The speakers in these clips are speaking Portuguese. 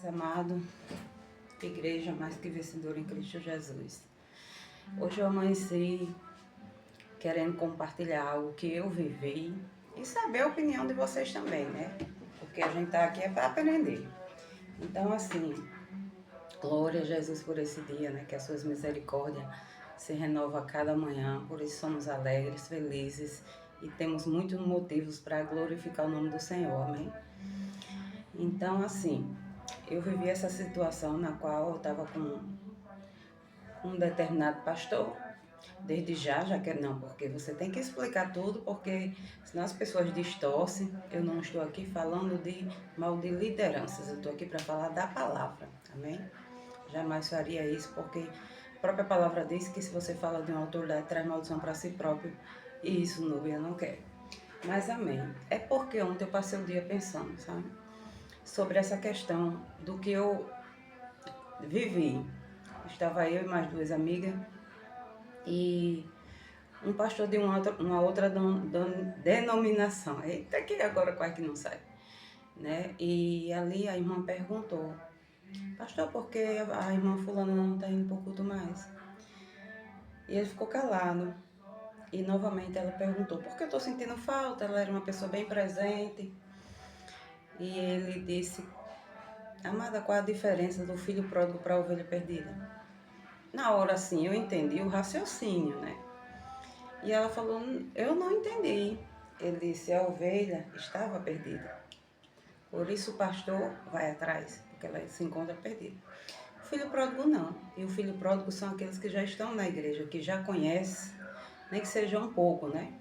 Amado, igreja mais que vencedora em Cristo Jesus. Hoje eu amanheci querendo compartilhar algo que eu vivi e saber a opinião de vocês também, né? Porque a gente tá aqui é para aprender. Então, assim, glória a Jesus por esse dia, né? Que as suas misericórdias se renovam a cada manhã. Por isso somos alegres, felizes e temos muitos motivos para glorificar o nome do Senhor, amém? Então, assim, eu vivi essa situação na qual eu estava com um determinado pastor, desde já que não, porque você tem que explicar tudo, porque senão as pessoas distorcem. Eu não estou aqui falando de mal de lideranças, eu estou aqui para falar da palavra, amém? Jamais faria isso, porque a própria palavra diz que se você fala de uma autoridade, traz maldição para si próprio, e isso eu não quero. Mas amém. É porque ontem eu passei o dia pensando, sabe? Sobre essa questão do que eu vivi. Estava eu e mais duas amigas e um pastor de uma outra denominação. Eita, que agora quase que não sai. Né? E ali a irmã perguntou, pastor, por que a irmã fulana não está indo para o culto mais? E ele ficou calado. E novamente ela perguntou, por que eu estou sentindo falta? Ela era uma pessoa bem presente. E ele disse, amada, qual a diferença do filho pródigo para a ovelha perdida? Na hora, assim, eu entendi o raciocínio, né? E ela falou, eu não entendi. Ele disse, a ovelha estava perdida. Por isso o pastor vai atrás, porque ela se encontra perdida. O filho pródigo não. E o filho pródigo são aqueles que já estão na igreja, que já conhecem, nem que seja um pouco, né?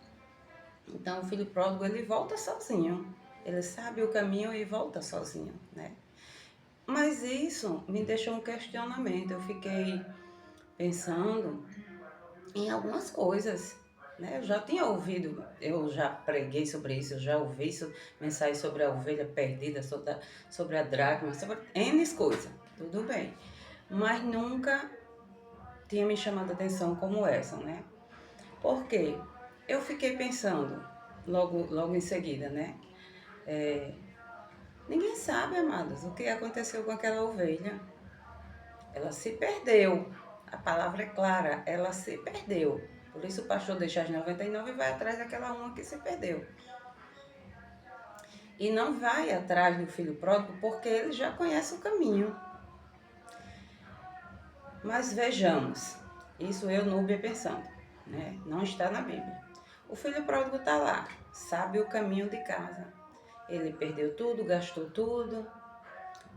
Então o filho pródigo, ele volta sozinho. Ele sabe o caminho e volta sozinho, né? Mas isso me deixou um questionamento. Eu fiquei pensando em algumas coisas, né? Eu já tinha ouvido, eu já preguei sobre isso, eu já ouvi isso, mensagem sobre a ovelha perdida, sobre a dracma, sobre N coisas, tudo bem. Mas nunca tinha me chamado a atenção como essa, né? Por quê? Eu fiquei pensando, logo em seguida, né? Ninguém sabe, amados, o que aconteceu com aquela ovelha. Ela se perdeu. A palavra é clara, ela se perdeu. Por isso o pastor deixa as 99 e vai atrás daquela uma que se perdeu. E não vai atrás do filho pródigo porque ele já conhece o caminho. Mas vejamos, isso eu, Núbia, pensando, né? Não está na Bíblia. O filho pródigo está lá, sabe o caminho de casa. Ele perdeu tudo, gastou tudo.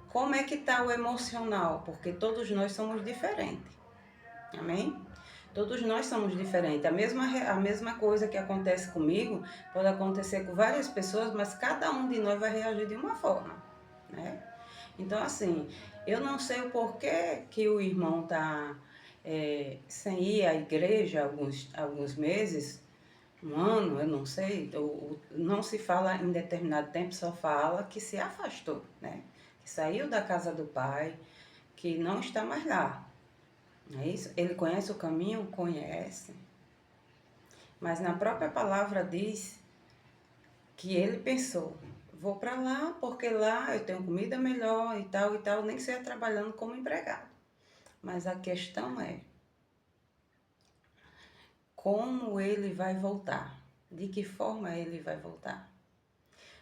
Como é que está o emocional? Porque todos nós somos diferentes. Amém? Todos nós somos diferentes. A mesma coisa que acontece comigo pode acontecer com várias pessoas, mas cada um de nós vai reagir de uma forma, né? Então, assim, eu não sei o porquê que o irmão está sem ir à igreja alguns meses, um ano, eu não sei, não se fala em determinado tempo, só fala que se afastou, né? Que saiu da casa do pai, que não está mais lá. Não é isso? Ele conhece o caminho? Conhece. Mas na própria palavra diz que ele pensou, vou para lá porque lá eu tenho comida melhor e tal, nem que seja trabalhando como empregado. Mas a questão é, como ele vai voltar? De que forma ele vai voltar?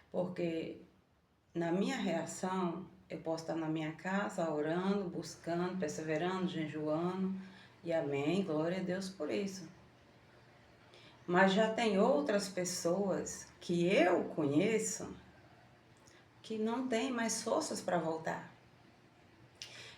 Porque na minha reação, eu posso estar na minha casa orando, buscando, perseverando, jejuando, e amém, glória a Deus por isso. Mas já tem outras pessoas que eu conheço que não têm mais forças para voltar.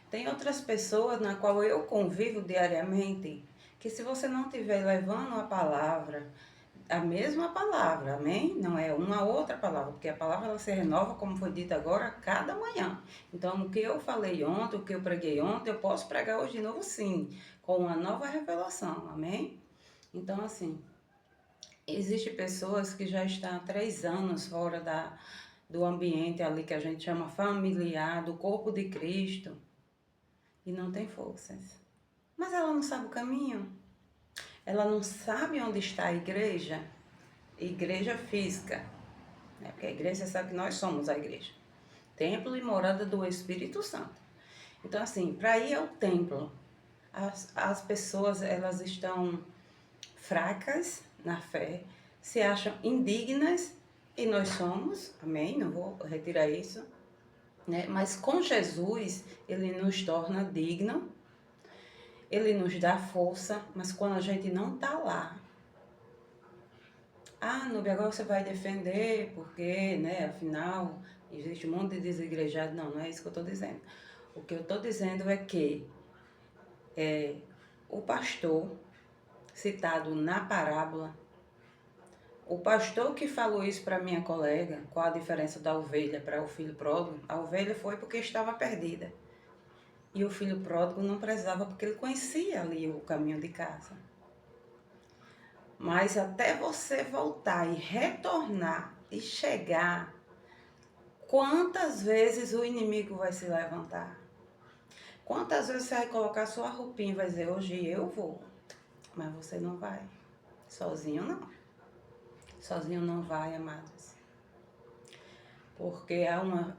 Tem outras pessoas na qual eu convivo diariamente que se você não estiver levando a mesma palavra, amém? Não é uma outra palavra, porque a palavra ela se renova, como foi dito agora, cada manhã. Então, o que eu falei ontem, o que eu preguei ontem, eu posso pregar hoje de novo sim, com uma nova revelação, amém? Então, assim, existem pessoas que já estão há 3 anos fora do ambiente ali que a gente chama familiar, do corpo de Cristo, e não tem forças. Mas ela não sabe o caminho. Ela não sabe onde está a igreja física. Né? Porque a igreja, você sabe que nós somos a igreja. templo e morada do Espírito Santo. Então, assim, para ir ao templo, as pessoas, elas estão fracas na fé, se acham indignas, e nós somos, amém? Não vou retirar isso, né? Mas com Jesus, ele nos torna digno, ele nos dá força, mas quando a gente não está lá, Nubia, agora você vai defender, porque, né, afinal, existe um monte de desigrejados. Não, não é isso que eu estou dizendo. O que eu estou dizendo é que o pastor, citado na parábola, o pastor que falou isso para minha colega, qual a diferença da ovelha para o filho pródigo, a ovelha foi porque estava perdida. E o filho pródigo não precisava porque ele conhecia ali o caminho de casa. Mas até você voltar e retornar e chegar, quantas vezes o inimigo vai se levantar? Quantas vezes você vai colocar sua roupinha e vai dizer, hoje eu vou, mas você não vai. Sozinho não. Sozinho não vai, amados. Porque há uma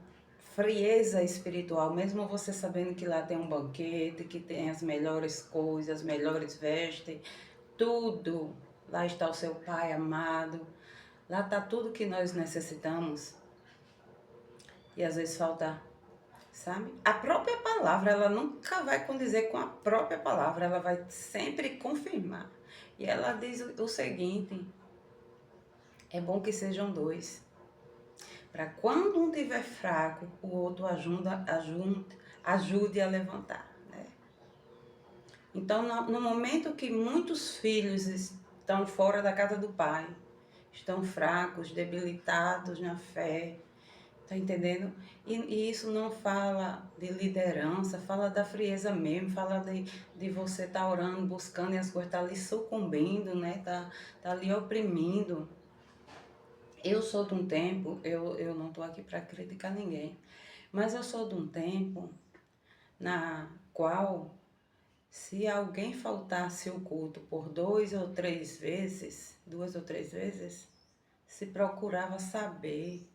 frieza espiritual, mesmo você sabendo que lá tem um banquete, que tem as melhores coisas, as melhores vestes, tudo. Lá está o seu Pai amado, lá está tudo que nós necessitamos. E às vezes falta, sabe? A própria palavra, ela nunca vai condizer com a própria palavra, ela vai sempre confirmar. E ela diz o seguinte, é bom que sejam dois. Para quando um estiver fraco, o outro ajude a levantar. Né? Então, no momento que muitos filhos estão fora da casa do pai, estão fracos, debilitados na fé, tá entendendo? E isso não fala de liderança, fala da frieza mesmo, fala de você estar orando, buscando e as coisas estão ali sucumbindo, né? Tá ali oprimindo. Eu sou de um tempo, eu não estou aqui para criticar ninguém, mas eu sou de um tempo na qual, se alguém faltasse o culto por 2 ou 3 vezes, se procurava saber.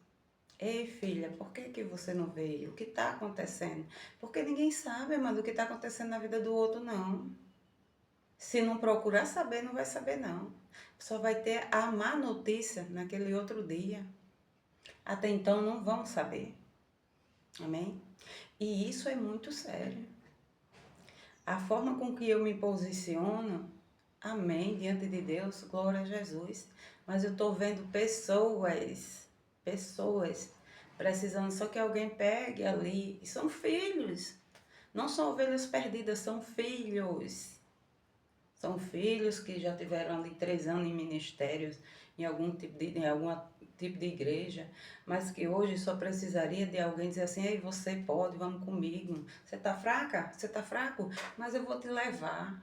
Ei, filha, por que você não veio? O que está acontecendo? Porque ninguém sabe, mas o que está acontecendo na vida do outro, não. Se não procurar saber, não vai saber, não. Só vai ter a má notícia naquele outro dia. Até então não vão saber. Amém? E isso é muito sério. A forma com que eu me posiciono, amém, diante de Deus, glória a Jesus. Mas eu estou vendo pessoas precisando só que alguém pegue ali. E são filhos. Não são ovelhas perdidas, são filhos. São filhos que já tiveram ali 3 anos em ministérios, em algum tipo de igreja, mas que hoje só precisaria de alguém dizer assim, ei, você pode, vamos comigo. Você está fraca? Você está fraco? Mas eu vou te levar.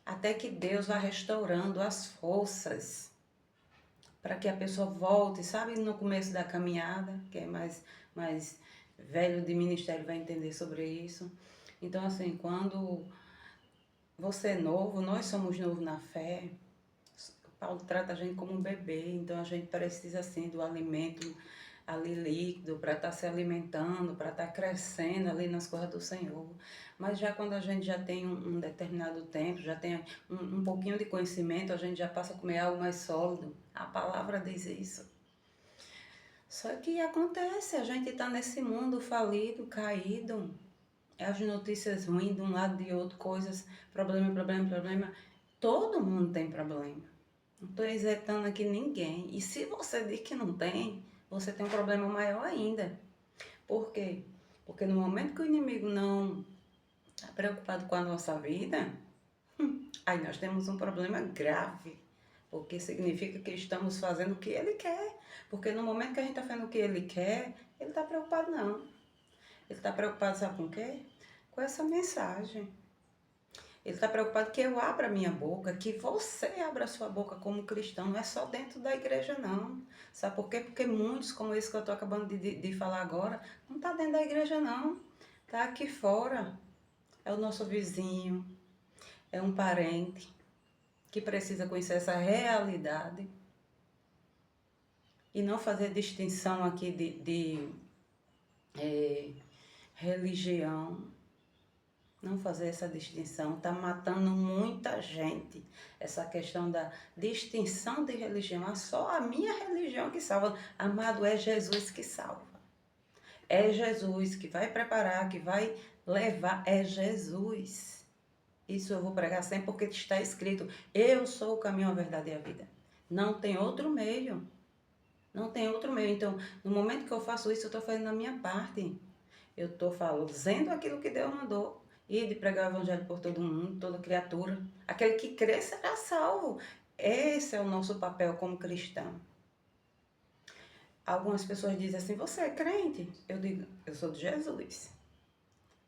Até que Deus vá restaurando as forças para que a pessoa volte, sabe, no começo da caminhada, que é mais velho de ministério vai entender sobre isso. Então, assim, quando você é novo, nós somos novos na fé. Paulo trata a gente como um bebê, então a gente precisa assim do alimento ali líquido para estar se alimentando, para estar crescendo ali nas coisas do Senhor. Mas já quando a gente já tem um determinado tempo, já tem um pouquinho de conhecimento, a gente já passa a comer algo mais sólido. A palavra diz isso. Só que acontece, a gente está nesse mundo falido, caído, as notícias ruins de um lado e de outro, coisas, problema. Todo mundo tem problema. Não estou isentando aqui ninguém. E se você diz que não tem, você tem um problema maior ainda. Por quê? Porque no momento que o inimigo não está preocupado com a nossa vida, aí nós temos um problema grave. Porque significa que estamos fazendo o que ele quer. Porque no momento que a gente está fazendo o que ele quer, ele está preocupado não. Ele está preocupado, sabe com o quê? Com essa mensagem. Ele está preocupado que eu abra minha boca, que você abra a sua boca como cristão, não é só dentro da igreja não. Sabe por quê? Porque muitos, como esse que eu estou acabando de falar agora, não está dentro da igreja não. Está aqui fora. É o nosso vizinho, é um parente que precisa conhecer essa realidade e não fazer distinção aqui de religião, não fazer essa distinção, está matando muita gente. Essa questão da distinção de religião, só a minha religião que salva. Amado, é Jesus que salva. É Jesus que vai preparar, que vai levar, é Jesus. Isso eu vou pregar sempre porque está escrito, eu sou o caminho, a verdade e a vida. Não tem outro meio. Não tem outro meio. Então, no momento que eu faço isso, eu estou fazendo a minha parte. Eu estou fazendo aquilo que Deus mandou. E de pregar o evangelho por todo mundo, toda criatura. Aquele que crê será salvo. Esse é o nosso papel como cristão. Algumas pessoas dizem assim, você é crente? Eu digo, eu sou de Jesus.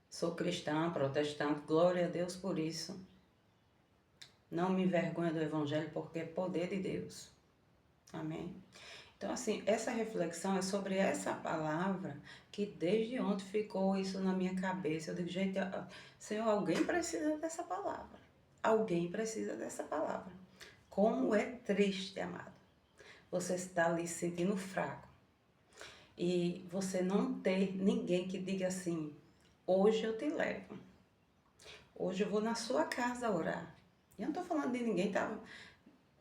Sou cristã, protestante, glória a Deus por isso. Não me envergonho do evangelho porque é poder de Deus. Amém? Então, assim, essa reflexão é sobre essa palavra que desde ontem ficou isso na minha cabeça. Eu digo, gente, Senhor, alguém precisa dessa palavra. Alguém precisa dessa palavra. Como é triste, amado. Você está ali se sentindo fraco. E você não ter ninguém que diga assim, hoje eu te levo. Hoje eu vou na sua casa orar. E eu não estou falando de ninguém, tá? O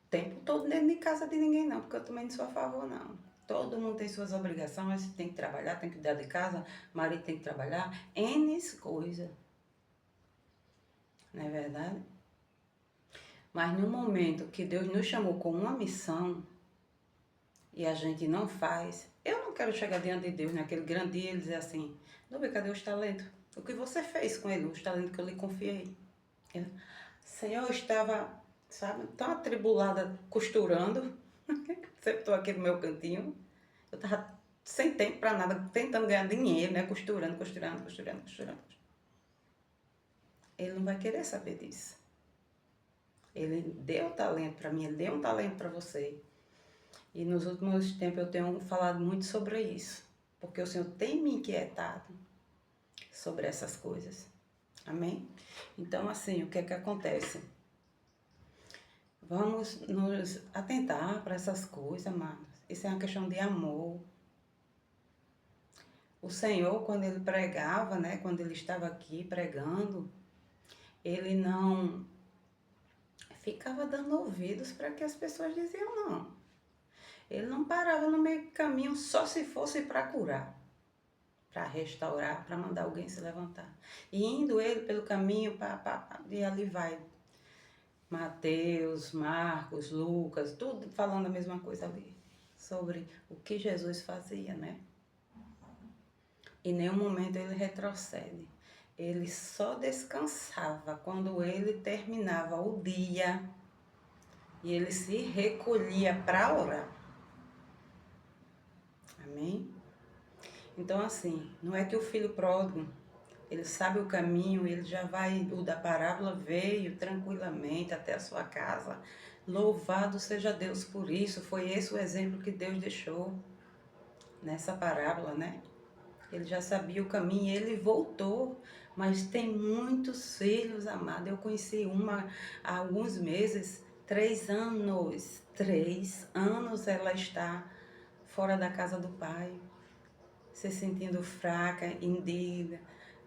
tempo todo dentro de casa de ninguém não, porque eu também não sou a favor não. Todo mundo tem suas obrigações, tem que trabalhar, tem que cuidar de casa, marido tem que trabalhar, N coisas. Não é verdade? Mas no momento que Deus nos chamou com uma missão e a gente não faz, eu não quero chegar diante de Deus naquele grande dia e dizer assim, Nubia, cadê os talentos? O que você fez com ele, os talentos que eu lhe confiei? Senhor, eu estava, sabe, tão atribulada costurando, sempre estou aqui no meu cantinho, eu estava sem tempo para nada, tentando ganhar dinheiro, né, costurando. Ele não vai querer saber disso. Ele deu talento para mim, ele deu um talento para você. E nos últimos tempos eu tenho falado muito sobre isso, porque o Senhor tem me inquietado sobre essas coisas. Amém? Então, assim, o que é que acontece? Vamos nos atentar para essas coisas, amados. Isso é uma questão de amor. O Senhor, quando ele pregava, né, quando ele estava aqui pregando, ele não ficava dando ouvidos para que as pessoas diziam não. Ele não parava no meio do caminho só se fosse para curar, para restaurar, para mandar alguém se levantar. E indo ele pelo caminho, e ali vai Mateus, Marcos, Lucas, tudo falando a mesma coisa ali, sobre o que Jesus fazia, né? Em nenhum momento ele retrocede. Ele só descansava quando ele terminava o dia e ele se recolhia para orar. Amém? Então, assim, não é que o filho pródigo, ele sabe o caminho, ele já vai, o da parábola veio tranquilamente até a sua casa. Louvado seja Deus por isso. Foi esse o exemplo que Deus deixou nessa parábola, né? Ele já sabia o caminho e ele voltou. Mas tem muitos filhos, amado. Eu conheci uma há alguns meses, 3 anos. 3 anos ela está fora da casa do pai, se sentindo fraca, indigna.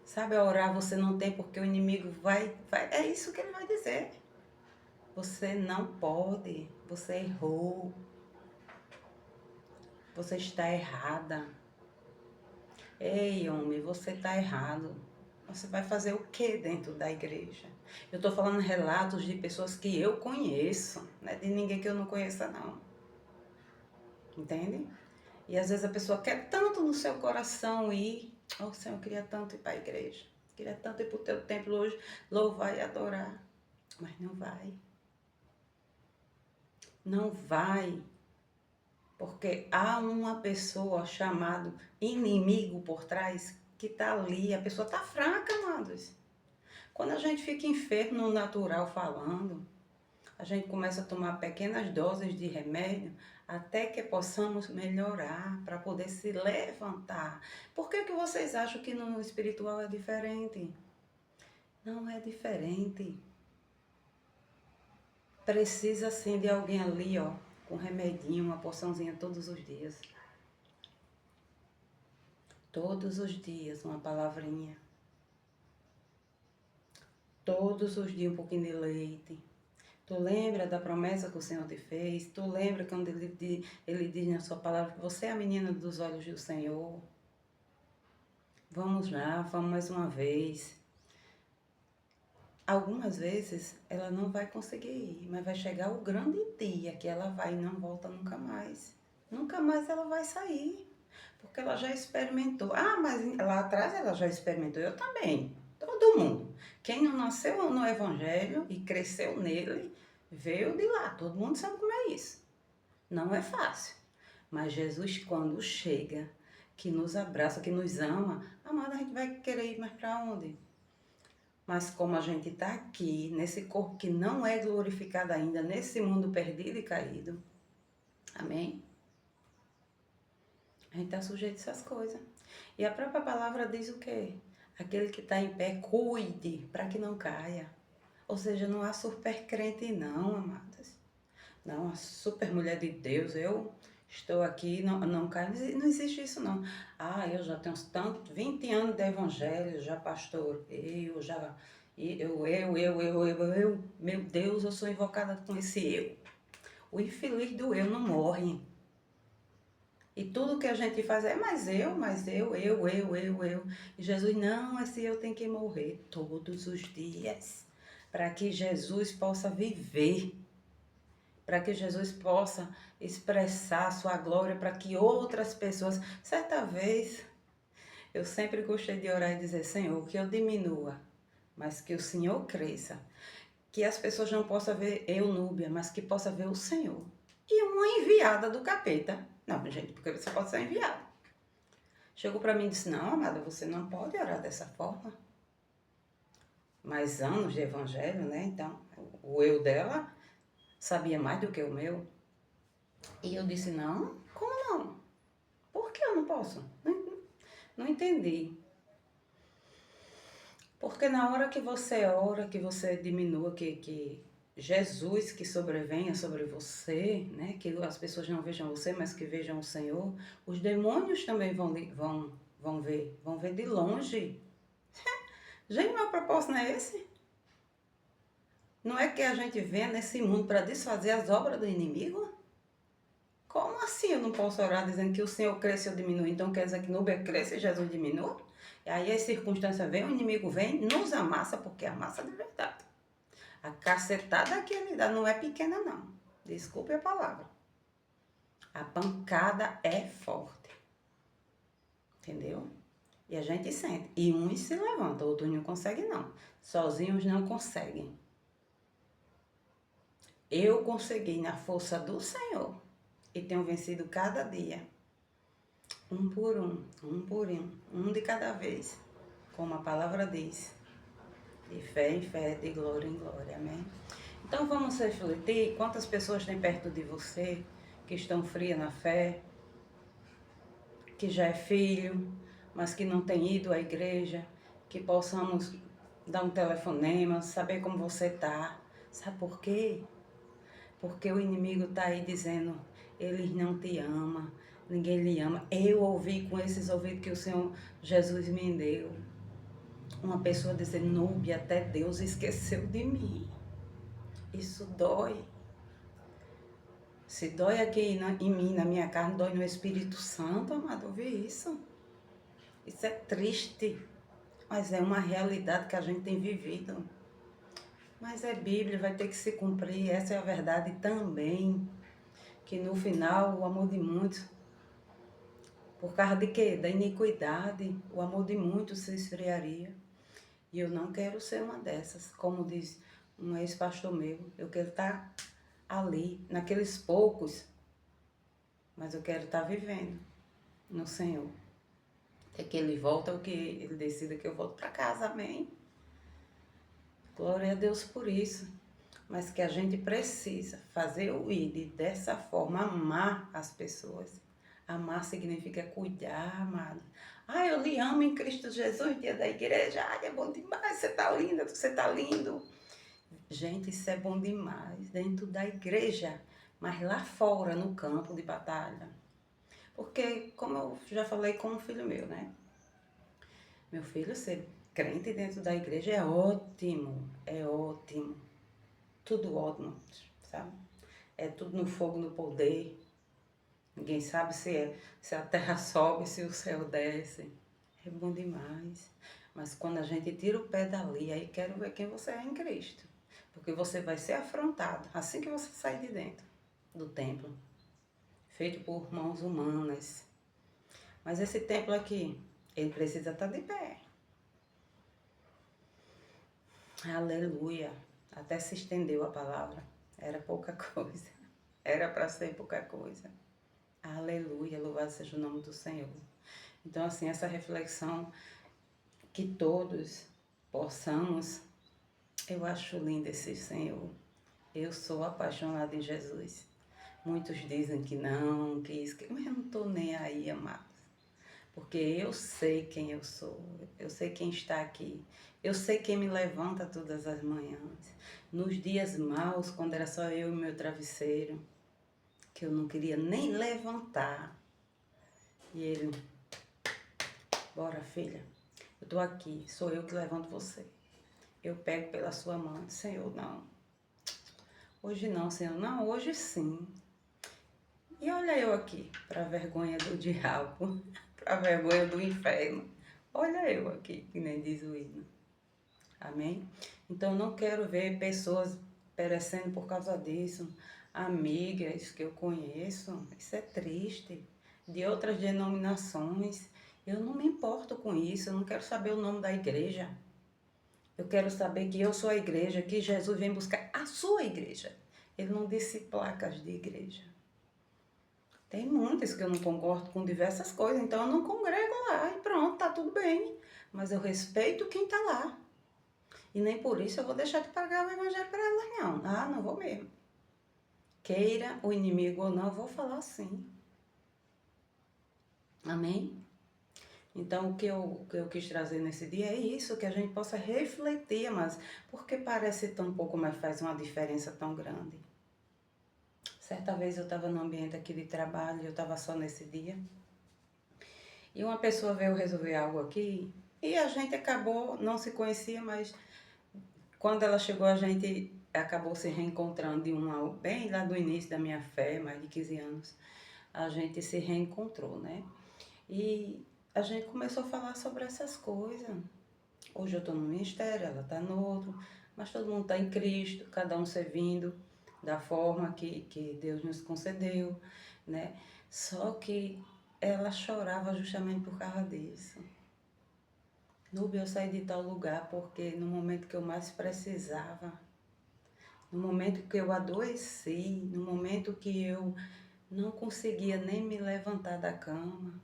Sabe, a orar você não tem porque o inimigo vai. É isso que ele vai dizer. Você não pode, você errou, você está errada. Ei, homem, você está errado. Você vai fazer o que dentro da igreja? Eu estou falando relatos de pessoas que eu conheço, não é de ninguém que eu não conheça, não. Entende? E às vezes a pessoa quer tanto no seu coração ir. Oh, Senhor, eu queria tanto ir para a igreja. Queria tanto ir para o teu templo hoje, louvar e adorar. Mas não vai. Não vai. Porque há uma pessoa chamada inimigo por trás que está ali. A pessoa está fraca, amados. Quando a gente fica enfermo no natural falando, a gente começa a tomar pequenas doses de remédio até que possamos melhorar para poder se levantar. Por que vocês acham que no espiritual é diferente? Não é diferente. Precisa sim de alguém ali, ó, com remedinho, uma porçãozinha todos os dias. Todos os dias uma palavrinha. Todos os dias um pouquinho de leite. Tu lembra da promessa que o Senhor te fez? Tu lembra quando ele diz na sua palavra que você é a menina dos olhos do Senhor? Vamos lá, vamos mais uma vez. Algumas vezes ela não vai conseguir ir, mas vai chegar o grande dia que ela vai e não volta nunca mais. Nunca mais ela vai sair, porque ela já experimentou. Ah, mas lá atrás ela já experimentou, eu também. Todo mundo. Quem não nasceu no Evangelho e cresceu nele, veio de lá. Todo mundo sabe como é isso. Não é fácil. Mas Jesus, quando chega, que nos abraça, que nos ama, amada, a gente vai querer ir mais para onde? Mas como a gente está aqui, nesse corpo que não é glorificado ainda, nesse mundo perdido e caído, amém? A gente está sujeito a essas coisas. E a própria palavra diz o quê? Aquele que está em pé, cuide para que não caia. Ou seja, não há super crente não, amadas. Não, a super mulher de Deus, eu estou aqui, não caio. Não existe isso não. Ah, eu já tenho tanto, 20 anos de evangelho, já pastorei, eu. Meu Deus, eu sou invocada com esse eu. O infeliz do eu não morre. E tudo que a gente faz é, mas eu. E Jesus, não, esse eu tem que morrer todos os dias. Para que Jesus possa viver. Para que Jesus possa expressar a sua glória, para que outras pessoas... Certa vez, eu sempre gostei de orar e dizer, Senhor, que eu diminua, mas que o Senhor cresça. Que as pessoas não possam ver eu, Núbia, mas que possa ver o Senhor. E uma enviada do capeta. Não, gente, porque você pode ser enviada. Chegou para mim e disse, não, amada, você não pode orar dessa forma. Mais anos de evangelho, né? Então, o eu dela sabia mais do que o meu. E eu disse, não, como não? Por que eu não posso? Não entendi. Porque na hora que você ora, que você diminua, que Jesus que sobrevenha sobre você, né? Que as pessoas não vejam você, mas que vejam o Senhor, os demônios também vão ver de longe. Gente, meu propósito não é esse? Não é que a gente venha nesse mundo para desfazer as obras do inimigo? Como assim eu não posso orar dizendo que o Senhor cresce ou diminui? Então quer dizer que Núbia cresce e Jesus diminui? E aí as circunstâncias vêm, o inimigo vem, nos amassa, porque amassa de verdade. A cacetada que ele dá não é pequena não. Desculpe a palavra. A pancada é forte. Entendeu? E a gente sente. E uns se levantam, outros não conseguem não. Sozinhos não conseguem. Eu consegui na força do Senhor. E tenho vencido cada dia. Um por um de cada vez. Como a palavra diz. De fé em fé, de glória em glória. Amém? Então vamos refletir quantas pessoas tem perto de você que estão frias na fé, que já é filho, mas que não tem ido à igreja, que possamos dar um telefonema, saber como você está. Sabe por quê? Porque o inimigo está aí dizendo, eles não te amam, ninguém lhe ama. Eu ouvi com esses ouvidos que o Senhor Jesus me deu. Uma pessoa dizer, Núbia, até Deus esqueceu de mim. Isso dói. Se dói aqui em mim, na minha carne, dói no Espírito Santo, amado, ouvir isso. Isso é triste, mas é uma realidade que a gente tem vivido. Mas é Bíblia, vai ter que se cumprir, essa é a verdade também. Que no final, o amor de muitos, por causa de quê? Da iniquidade, o amor de muitos se esfriaria. E eu não quero ser uma dessas, como diz um ex-pastor meu, eu quero estar ali, naqueles poucos, mas eu quero estar vivendo no Senhor. Até que Ele volta, ou que Ele decida que eu volto para casa, amém? Glória a Deus por isso. Mas que a gente precisa fazer o ID dessa forma, amar as pessoas. Amar significa cuidar, amado. Ah, eu lhe amo em Cristo Jesus, dia da igreja. Ai, é bom demais, você tá linda, você tá lindo. Gente, isso é bom demais dentro da igreja, mas lá fora, no campo de batalha. Porque, como eu já falei com um filho meu, né? Meu filho ser crente dentro da igreja é ótimo, é ótimo. Tudo ótimo, sabe? É tudo no fogo, no poder. Ninguém sabe se a terra sobe, se o céu desce. É bom demais. Mas quando a gente tira o pé dali, aí quero ver quem você é em Cristo. Porque você vai ser afrontado assim que você sair de dentro do templo, feito por mãos humanas. Mas esse templo aqui, ele precisa estar de pé. Aleluia. Até se estendeu a palavra. Era pouca coisa. Era para ser pouca coisa. Aleluia. Louvado seja o nome do Senhor. Então, assim, essa reflexão que todos possamos, eu acho lindo esse Senhor. Eu sou apaixonada em Jesus. Muitos dizem que não, que isso, mas eu não estou nem aí, amados. Porque eu sei quem eu sou, eu sei quem está aqui, eu sei quem me levanta todas as manhãs. Nos dias maus, quando era só eu e meu travesseiro, que eu não queria nem levantar. E ele, bora filha, eu estou aqui, sou eu que levanto você. Eu pego pela sua mão, Senhor, não. Hoje não, Senhor, não, hoje sim. E olha eu aqui, para a vergonha do diabo, para a vergonha do inferno. Olha eu aqui, que nem diz o hino. Amém? Então não quero ver pessoas perecendo por causa disso. Amigas que eu conheço, isso é triste. De outras denominações, eu não me importo com isso, eu não quero saber o nome da igreja. Eu quero saber que eu sou a igreja, que Jesus vem buscar a sua igreja. Ele não disse placas de igreja. Tem muitas que eu não concordo com diversas coisas, então eu não congrego lá e pronto, tá tudo bem. Mas eu respeito quem tá lá. E nem por isso eu vou deixar de pagar o evangelho para elas, não. Ah, não vou mesmo. Queira o inimigo ou não, eu vou falar sim. Amém? Então, o que eu quis trazer nesse dia é isso, que a gente possa refletir, mas porque parece tão pouco, mas faz uma diferença tão grande. Certa vez eu estava num ambiente aqui de trabalho, eu estava só nesse dia, e uma pessoa veio resolver algo aqui, e a gente acabou, não se conhecia, mas quando ela chegou, a gente acabou se reencontrando de bem lá do início da minha fé, mais de 15 anos, a gente se reencontrou, né? E a gente começou a falar sobre essas coisas. Hoje eu estou no ministério, ela está no outro, mas todo mundo está em Cristo, cada um servindo da forma que Deus nos concedeu, né? Só que ela chorava justamente por causa disso. Nubia, eu saí de tal lugar porque no momento que eu mais precisava, no momento que eu adoeci, no momento que eu não conseguia nem me levantar da cama,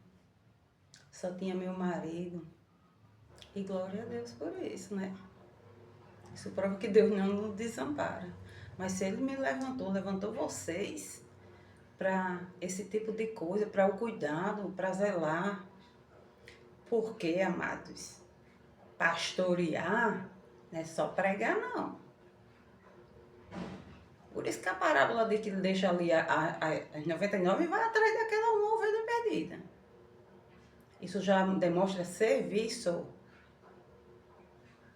só tinha meu marido. E glória a Deus por isso, né? Isso prova que Deus não nos desampara. Mas se Ele me levantou, levantou vocês para esse tipo de coisa, para o cuidado, para zelar. Porque, amados, pastorear não é só pregar, não. Por isso que a parábola de que ele deixa ali as 99 e vai atrás daquela uma ovelha perdida. Isso já demonstra serviço.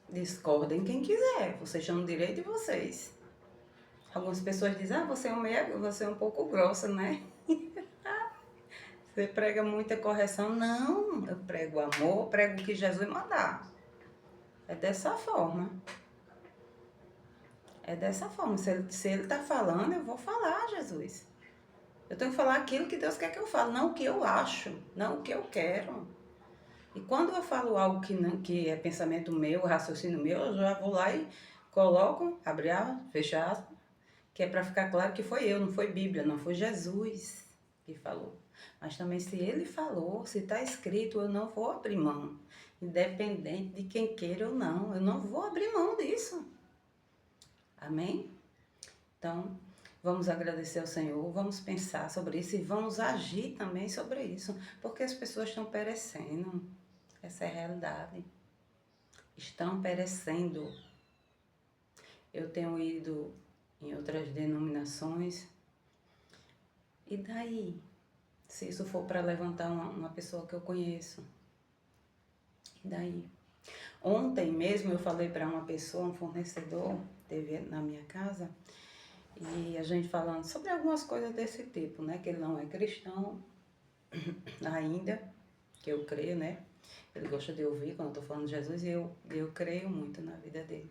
Discordem quem quiser, vocês têm o direito de vocês. Algumas pessoas dizem, você é um pouco grossa, né? Você prega muita correção. Não, eu prego amor, prego o que Jesus mandar. É dessa forma. É dessa forma. Se ele está falando, eu vou falar, Jesus. Eu tenho que falar aquilo que Deus quer que eu fale, não o que eu acho, não o que eu quero. E quando eu falo algo que é pensamento meu, raciocínio meu, eu já vou lá e coloco, abre aspas, fecha aspas, que é para ficar claro que foi eu, não foi Bíblia, não foi Jesus que falou. Mas também se ele falou, se está escrito, eu não vou abrir mão. Independente de quem queira ou não, eu não vou abrir mão disso. Amém? Então, vamos agradecer ao Senhor, vamos pensar sobre isso e vamos agir também sobre isso, porque as pessoas estão perecendo. Essa é a realidade. Estão perecendo. Eu tenho ido em outras denominações. E daí? se isso for para levantar uma pessoa que eu conheço. E daí? Ontem mesmo eu falei para uma pessoa, um fornecedor, teve na minha casa, e a gente falando sobre algumas coisas desse tipo, né? Que ele não é cristão ainda, que eu creio, né? Ele gosta de ouvir quando eu tô falando de Jesus e eu creio muito na vida dele.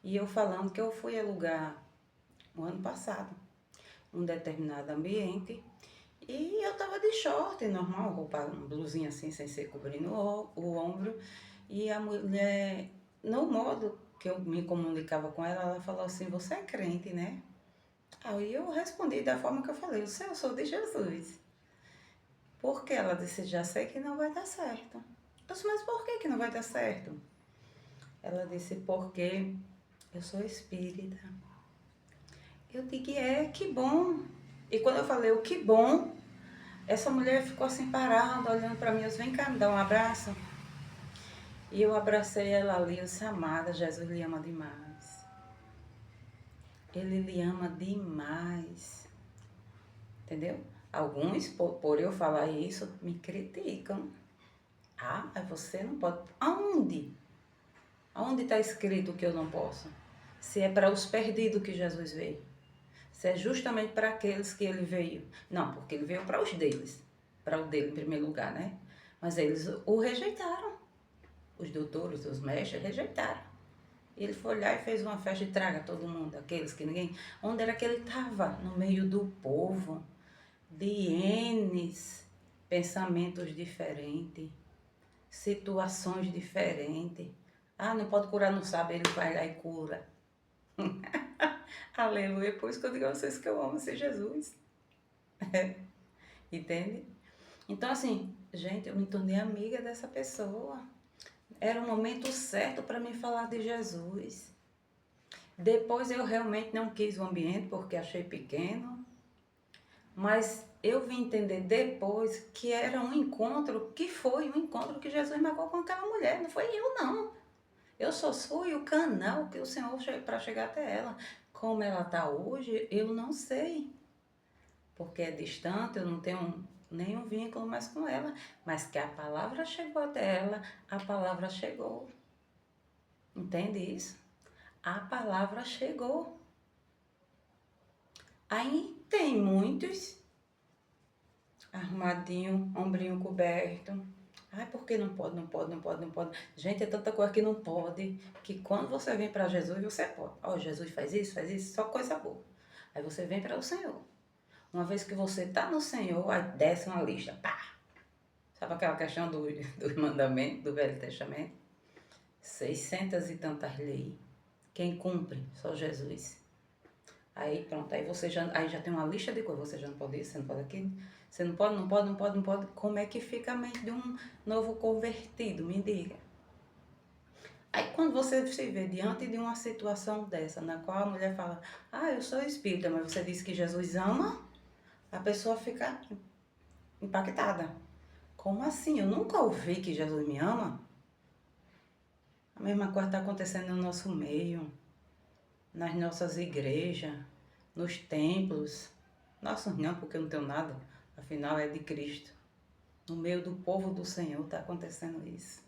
E eu falando que eu fui alugar o ano passado um determinado ambiente e eu tava de short, normal, roupa, uma blusinha assim, sem ser cobrindo o ombro. E a mulher, no modo que eu me comunicava com ela, ela falou assim, você é crente, né? Aí eu respondi da forma que eu falei, eu sou de Jesus. Porque ela disse, já sei que não vai dar certo. Eu disse, mas por que não vai dar certo? Ela disse, porque eu sou espírita. Eu digo, que bom. E quando eu falei o que bom, essa mulher ficou assim parada, olhando para mim, eu disse, vem cá, me dá um abraço. E eu abracei ela ali, eu disse, amada, Jesus lhe ama demais. Ele lhe ama demais. Entendeu? Alguns, por eu falar isso, me criticam. Ah, mas você não pode. Aonde? Aonde está escrito que eu não posso? Se é para os perdidos que Jesus veio. Se é justamente para aqueles que ele veio. Não, porque ele veio para os deles. Para o dele em primeiro lugar, né? Mas eles o rejeitaram. Os doutores, os mestres rejeitaram. Ele foi lá e fez uma festa e traga todo mundo, aqueles que ninguém... Onde era que ele estava? No meio do povo, de N's pensamentos diferentes, situações diferentes. Ah, não pode curar, não sabe, ele vai lá e cura. Aleluia, por isso que eu digo a vocês que eu amo esse Jesus. Entende? Então, assim, gente, eu me tornei amiga dessa pessoa. Era o momento certo para me falar de Jesus. Depois eu realmente não quis o ambiente porque achei pequeno, mas eu vim entender depois que era um encontro, que foi um encontro que Jesus marcou com aquela mulher, não foi eu não. Eu só fui o canal que o Senhor para chegar até ela. Como ela está hoje, eu não sei, porque é distante, eu não tenho nenhum vínculo mais com ela, mas que a palavra chegou até ela, a palavra chegou. Entende isso? A palavra chegou. Aí tem muitos arrumadinho, ombrinho coberto. Ai, porque não pode, não pode, não pode, não pode. Gente, é tanta coisa que não pode, que quando você vem para Jesus, você pode. Ó, Jesus faz isso, só coisa boa. Aí você vem para o Senhor. Uma vez que você tá no Senhor, aí desce uma lista, pá! Sabe aquela questão do mandamento, do Velho Testamento? 600 e tantas leis. Quem cumpre? Só Jesus. Aí pronto, aí você já tem uma lista de coisas, você já não pode isso, você não pode aquilo, você não pode, não pode, não pode, não pode. Como é que fica a mente de um novo convertido? Me diga. Aí quando você se vê diante de uma situação dessa, na qual a mulher fala, ah, eu sou espírita, mas você disse que Jesus ama, a pessoa fica impactada. Como assim? Eu nunca ouvi que Jesus me ama? A mesma coisa está acontecendo no nosso meio, nas nossas igrejas, nos templos. Nossos não, porque eu não tenho nada, afinal é de Cristo. No meio do povo do Senhor está acontecendo isso.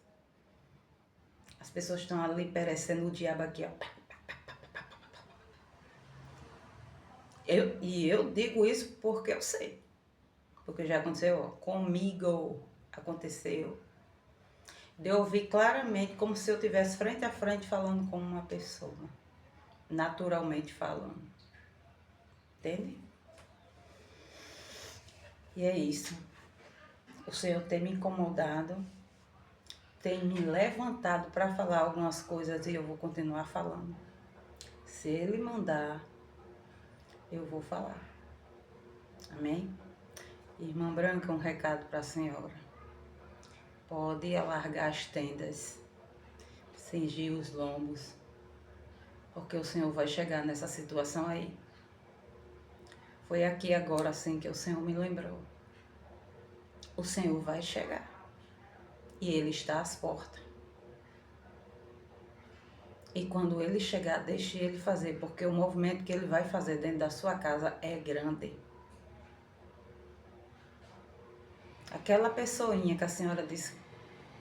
As pessoas estão ali perecendo, o diabo aqui, ó. Eu digo isso porque eu sei. Porque já aconteceu, ó, comigo. Aconteceu. De eu ouvir claramente, como se eu estivesse frente a frente falando com uma pessoa. Naturalmente falando. Entende? E é isso. O Senhor tem me incomodado, tem me levantado para falar algumas coisas e eu vou continuar falando. Se Ele mandar, eu vou falar. Amém? Irmã Branca, um recado para a senhora. Pode alargar as tendas, cingir os lombos, porque o Senhor vai chegar nessa situação aí. Foi aqui agora assim que o Senhor me lembrou. O Senhor vai chegar. E Ele está às portas. E quando Ele chegar, deixe Ele fazer, porque o movimento que Ele vai fazer dentro da sua casa é grande. aquela pessoinha que a senhora disse,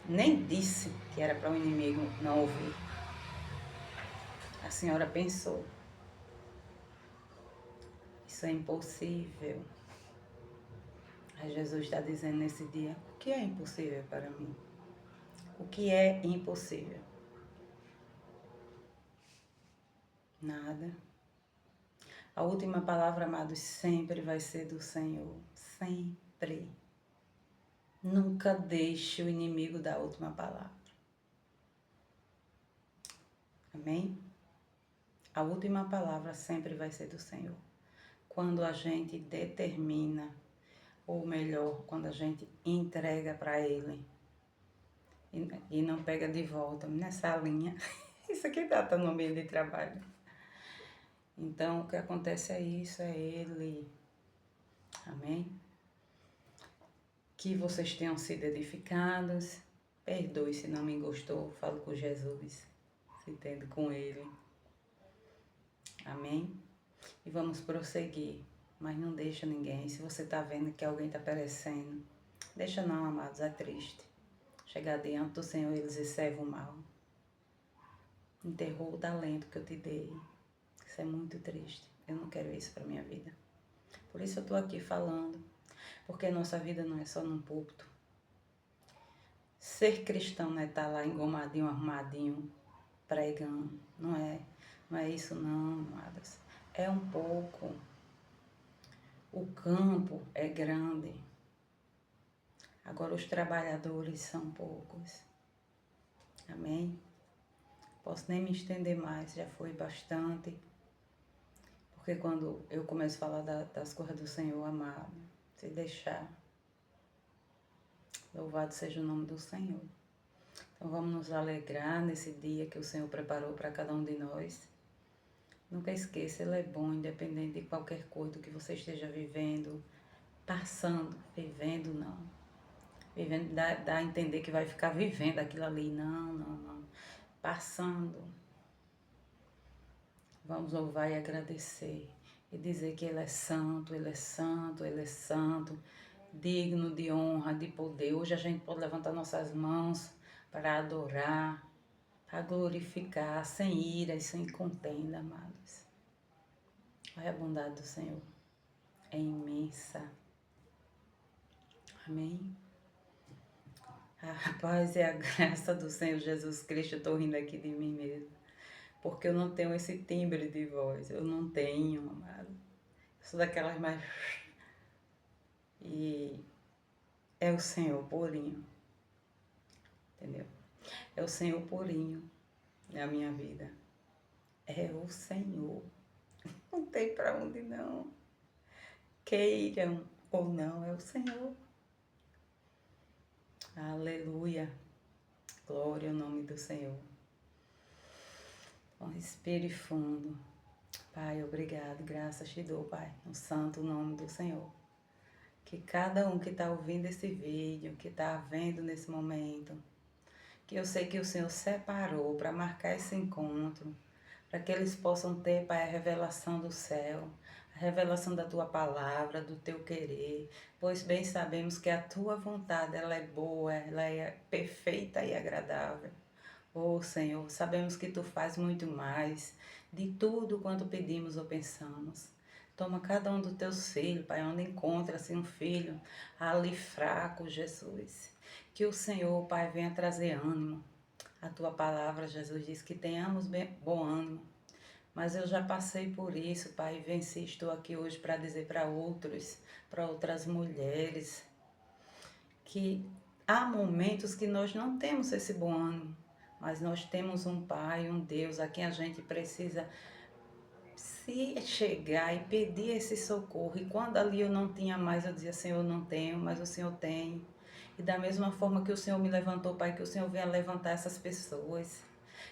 nem disse que era para o inimigo não ouvir. A senhora pensou, isso é impossível. Aí Jesus está dizendo nesse dia, o que é impossível para mim? O que é impossível? Nada. A última palavra, amados, sempre vai ser do Senhor. Sempre. Nunca deixe o inimigo dar a última palavra. Amém? A última palavra sempre vai ser do Senhor. Quando a gente determina, ou melhor, quando a gente entrega para Ele e não pega de volta nessa linha. Isso aqui data no meio de trabalho. Então, o que acontece é isso, é Ele. Amém? Que vocês tenham sido edificados. Perdoe se não me gostou, falo com Jesus. Se entende com Ele. Amém? E vamos prosseguir. Mas não deixa ninguém. Se você está vendo que alguém está perecendo, deixa não, amados, é triste. Chegar diante do Senhor e dizer, servo mal. Enterrou o talento que eu te dei. Isso é muito triste. Eu não quero isso para minha vida. Por isso eu estou aqui falando. Porque a nossa vida não é só num púlpito. Ser cristão não é estar lá engomadinho, arrumadinho, pregando. Não é isso não, amadas. É um pouco. O campo é grande. Agora os trabalhadores são poucos. Amém? Posso nem me estender mais, já foi bastante. Porque quando eu começo a falar das coisas do Senhor, amado, se deixar, louvado seja o nome do Senhor. Então vamos nos alegrar nesse dia que o Senhor preparou para cada um de nós. Nunca esqueça, Ele é bom, independente de qualquer coisa que você esteja vivendo, passando, vivendo não. Vivendo dá a entender que vai ficar vivendo aquilo ali. Não. Passando. Vamos louvar e agradecer. E dizer que Ele é santo, Ele é santo, Ele é santo. Digno de honra, de poder. Hoje a gente pode levantar nossas mãos para adorar, para glorificar, sem ira e sem contenda, amados. Olha a bondade do Senhor. É imensa. Amém? A paz e a graça do Senhor Jesus Cristo. Eu estou rindo aqui de mim mesmo. Porque eu não tenho esse timbre de voz. Eu não tenho, amado. Eu sou daquelas mais... E é o Senhor purinho. Entendeu? É o Senhor purinho na minha vida. É o Senhor. Não tem para onde não. Queiram ou não, é o Senhor. Aleluia. Glória ao nome do Senhor. Então, respire fundo. Pai, obrigado. Graças te dou, Pai. No santo nome do Senhor. Que cada um que está ouvindo esse vídeo, que está vendo nesse momento, que eu sei que o Senhor separou para marcar esse encontro, para que eles possam ter, Pai, a revelação do céu, a revelação da Tua palavra, do Teu querer, pois bem sabemos que a Tua vontade, ela é boa, ela é perfeita e agradável. Oh, Senhor, sabemos que Tu faz muito mais de tudo quanto pedimos ou pensamos. Toma cada um dos Teus filhos, Pai, onde encontra-se um filho ali fraco, Jesus. Que o Senhor, Pai, venha trazer ânimo. A Tua palavra, Jesus, diz que tenhamos bom ânimo. Mas eu já passei por isso, Pai, e venci. Estou aqui hoje para dizer para outros, para outras mulheres, que há momentos que nós não temos esse bom ânimo, mas nós temos um Pai, um Deus a quem a gente precisa se chegar e pedir esse socorro. E quando ali eu não tinha mais, eu dizia, Senhor, eu não tenho, mas o Senhor tem. E da mesma forma que o Senhor me levantou, Pai, que o Senhor venha levantar essas pessoas.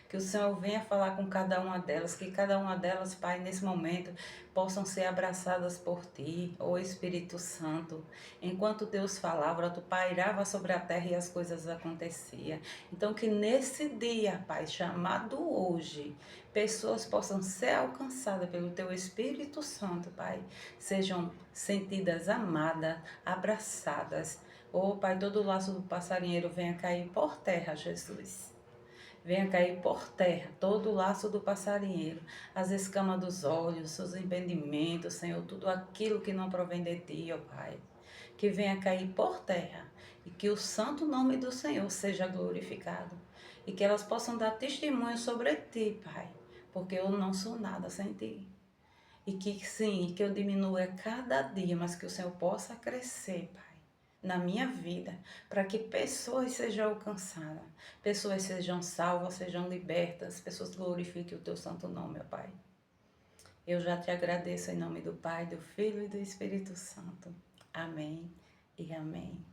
Que o Senhor venha falar com cada uma delas, que cada uma delas, Pai, nesse momento, possam ser abraçadas por Ti, ó Espírito Santo. Enquanto Deus falava, Tu pairava sobre a terra e as coisas aconteciam. Então, que nesse dia, Pai, chamado hoje, pessoas possam ser alcançadas pelo Teu Espírito Santo, Pai. Sejam sentidas amadas, abraçadas, Oh, Pai, todo o laço do passarinheiro venha cair por terra, Jesus. Venha cair por terra todo o laço do passarinheiro, as escamas dos olhos, os impedimentos, Senhor, tudo aquilo que não provém de Ti, ó Pai. Que venha cair por terra e que o santo nome do Senhor seja glorificado. E que elas possam dar testemunho sobre Ti, Pai, porque eu não sou nada sem Ti. E que sim, que eu diminua cada dia, mas que o Senhor possa crescer, Pai, na minha vida, para que pessoas sejam alcançadas, pessoas sejam salvas, sejam libertas, pessoas glorifiquem o Teu santo nome, ó Pai. Eu já te agradeço em nome do Pai, do Filho e do Espírito Santo. Amém e amém.